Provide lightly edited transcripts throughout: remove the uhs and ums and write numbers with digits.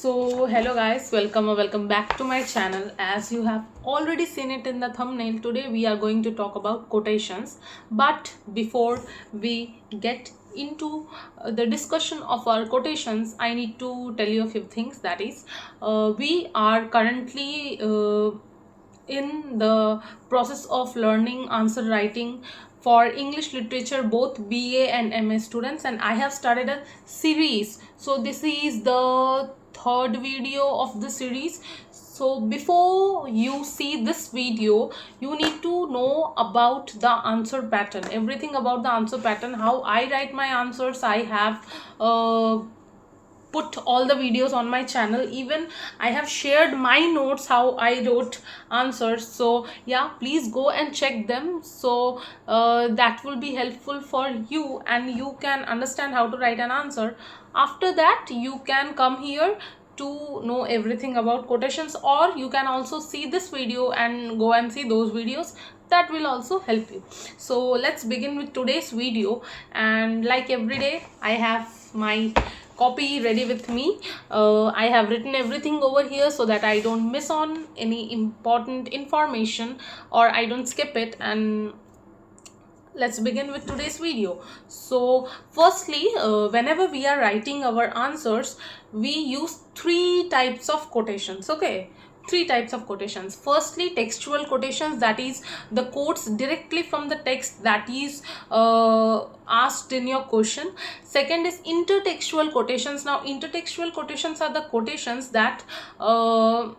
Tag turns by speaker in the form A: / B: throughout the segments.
A: So hello guys, welcome or welcome back to my channel. As you have already seen it in the thumbnail, today we are going to talk about quotations. But before we get into the discussion of our quotations, I need to tell you a few things. That is, we are currently in the process of learning answer writing for English literature, both BA and MA students, and I have started a series. So this is the third video of the series. So before you see this video, you need to know about the answer pattern, everything about the answer pattern, how I write my answers. I have put all the videos on my channel. Even I have shared my notes how I wrote answers. So yeah, please go and check them. So that will be helpful for you and you can understand how to write an answer. After that, you can come here to know everything about quotations, or you can also see this video and go and see those videos. That will also help you. So let's begin with today's video. And like every day, I have my copy ready with me. I have written everything over here so that I don't miss on any important information or I don't skip it. And let's begin with today's video. So firstly, whenever we are writing our answers, we use three types of quotations. Okay, three types of quotations. Firstly, textual quotations, that is the quotes directly from the text that is asked in your question. Second is intertextual quotations. Now intertextual quotations are the quotations that are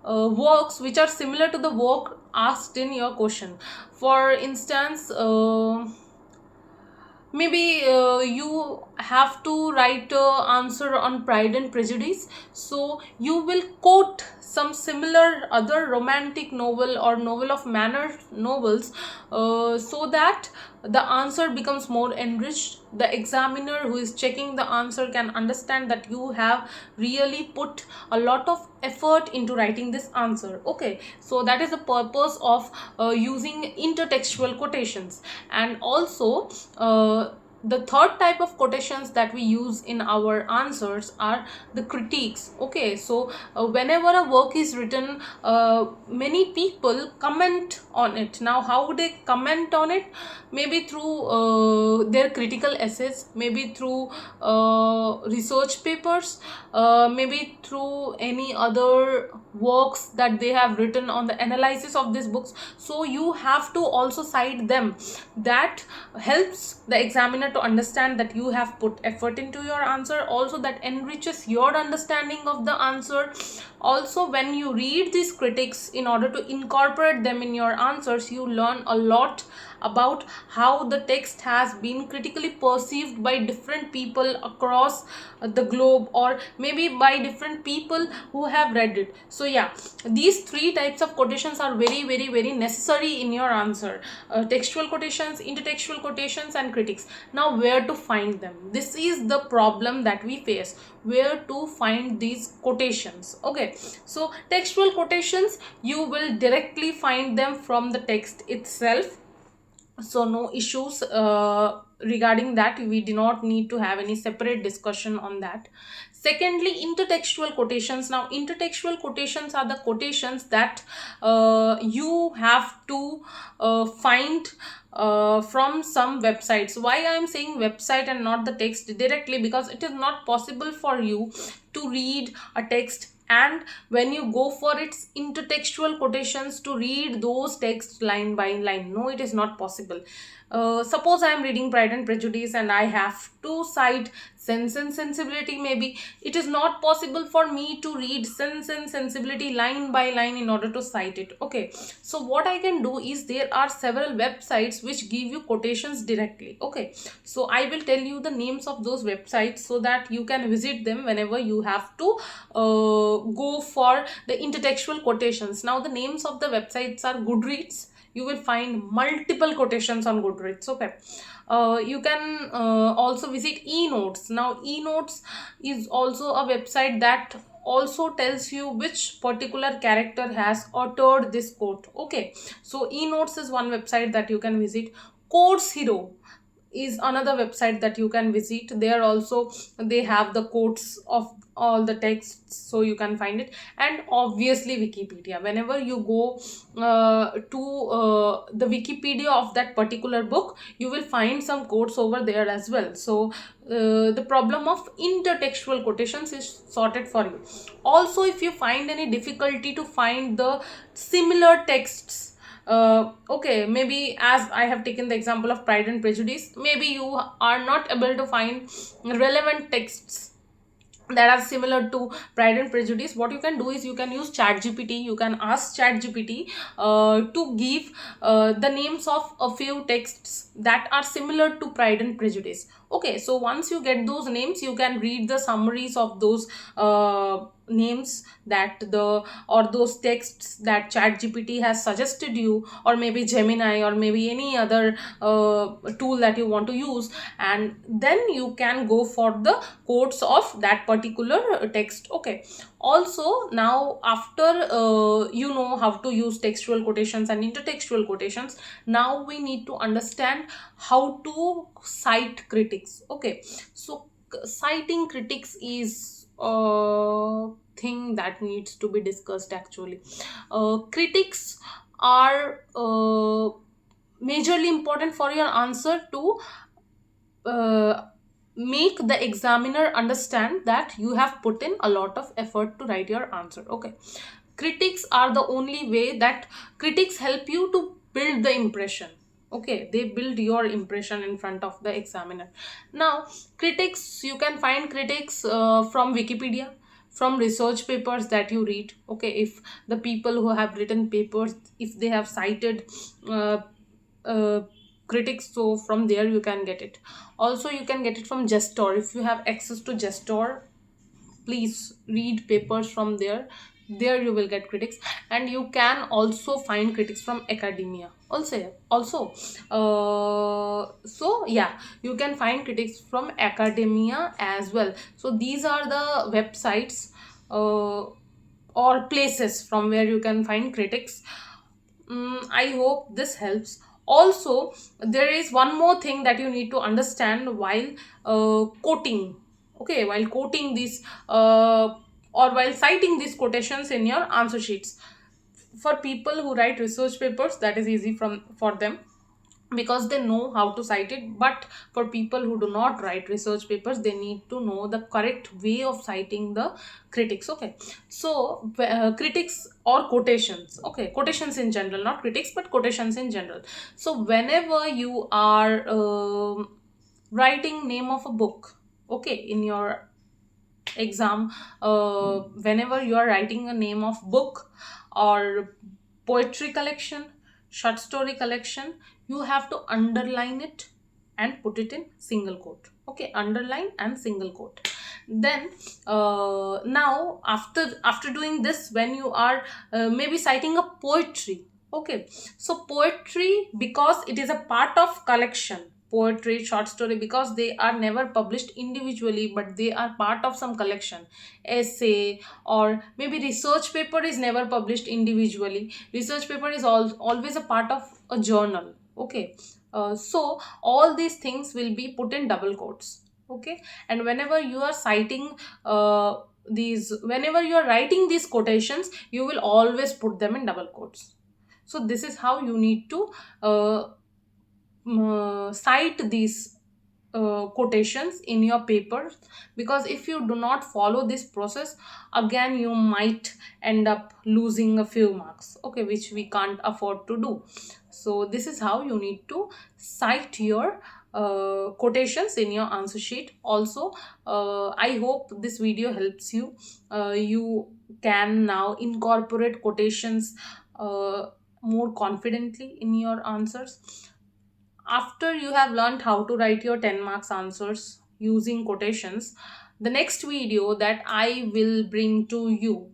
A: works which are similar to the work asked in your question. For instance, maybe you have to write an answer on Pride and Prejudice, so you will quote some similar other romantic novel or novel of manner novels, so that the answer becomes more enriched. The examiner who is checking the answer can understand that you have really put a lot of effort into writing this answer. Okay, so that is the purpose of using intertextual quotations. And also, the third type of quotations that we use in our answers are the critiques. Okay, so whenever a work is written, many people comment on it. Now how would they comment on it? Maybe through their critical essays, maybe through research papers, maybe through any other works that they have written on the analysis of these books. So you have to also cite them. That helps the examiner to understand that you have put effort into your answer. Also, that enriches your understanding of the answer. Also, when you read these critics, in order to incorporate them in your answers, you learn a lot about how the text has been critically perceived by different people across the globe, or maybe by different people who have read it. So yeah, these three types of quotations are very necessary in your answer: textual quotations, intertextual quotations, and critics. Now where to find them? This is the problem that we face, where to find these quotations. Okay, so textual quotations, you will directly find them from the text itself, so no issues regarding that. We do not need to have any separate discussion on that. Secondly, intertextual quotations. Now intertextual quotations are the quotations that you have to find from some websites. Why I am saying website and not the text directly? Because it is not possible for you to read a text and when you go for its intertextual quotations to read those texts line by line. No, it is not possible. Suppose I am reading Pride and Prejudice and I have to cite Sense and Sensibility. Maybe it is not possible for me to read Sense and Sensibility line by line in order to cite it. Okay, so what I can do is, there are several websites which give you quotations directly. Okay, so I will tell you the names of those websites so that you can visit them whenever you have to go for the intertextual quotations. Now the names of the websites are Goodreads. You will find multiple quotations on Goodreads. Okay, you can also visit eNotes. Now eNotes is also a website that also tells you which particular character has uttered this quote. Okay, so eNotes is one website that you can visit. Course Hero is another website that you can visit. There also they have the quotes of all the texts, so you can find it. And obviously Wikipedia, whenever you go to the Wikipedia of that particular book, you will find some quotes over there as well. So the problem of intertextual quotations is sorted for you. Also, if you find any difficulty to find the similar texts, okay, maybe as I have taken the example of Pride and Prejudice, maybe you are not able to find relevant texts that are similar to Pride and Prejudice. What you can do is you can use chat gpt. You can ask chat gpt to give the names of a few texts that are similar to Pride and Prejudice. Okay, so once you get those names, you can read the summaries of those names, that the or those texts that chat gpt has suggested you, or maybe Gemini, or maybe any other tool that you want to use, and then you can go for the quotes of that particular text. Okay, also now after you know how to use textual quotations and intertextual quotations, now we need to understand how to cite critics. Okay, so citing critics is a thing that needs to be discussed actually. Critics are majorly important for your answer to uh, make the examiner understand that you have put in a lot of effort to write your answer. Okay, critics are the only way that critics help you to build the impression. Okay, they build your impression in front of the examiner. Now critics, you can find critics from Wikipedia, from research papers that you read. Okay, if the people who have written papers, if they have cited uh, uh, critics, so from there you can get it. Also you can get it from Gestor. If you have access to Gestor, please read papers from there. There you will get critics. And you can also find critics from academia also. So yeah, you can find critics from academia as well. So these are the websites or places from where you can find critics. I hope this helps. Also, there is one more thing that you need to understand while quoting. Okay, while quoting these or while citing these quotations in your answer sheets. For people who write research papers, that is easy from for them, because they know how to cite it. But for people who do not write research papers, they need to know the correct way of citing the critics. Okay, so critics or quotations. Okay, quotations in general, not critics but quotations in general. So whenever you are writing name of a book, okay, in your exam, whenever you are writing a name of book or poetry collection, short story collection, you have to underline it and put it in single quote. Okay, underline and single quote. Then now after doing this, when you are maybe citing a poetry. Okay, so poetry, because it is a part of collection, poetry, short story, because they are never published individually but they are part of some collection. Essay or maybe research paper is never published individually. Research paper is always a part of a journal. Okay, so all these things will be put in double quotes. Okay, and whenever you are citing whenever you are writing these quotations, you will always put them in double quotes. So this is how you need to uh, cite these quotations in your paper. Because if you do not follow this process, again you might end up losing a few marks. Okay, which we can't afford to do. So this is how you need to cite your quotations in your answer sheet. Also, I hope this video helps you. You can now incorporate quotations more confidently in your answers. After you have learned how to write your 10 marks answers using quotations, the next video that I will bring to you,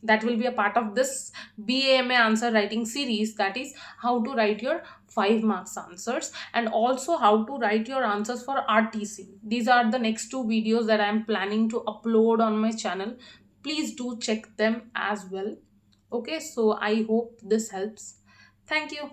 A: that will be a part of this BAMA answer writing series, that is how to write your 5 marks answers, and also how to write your answers for RTC. These are the next two videos that I am planning to upload on my channel. Please do check them as well. Okay, so I hope this helps. Thank you.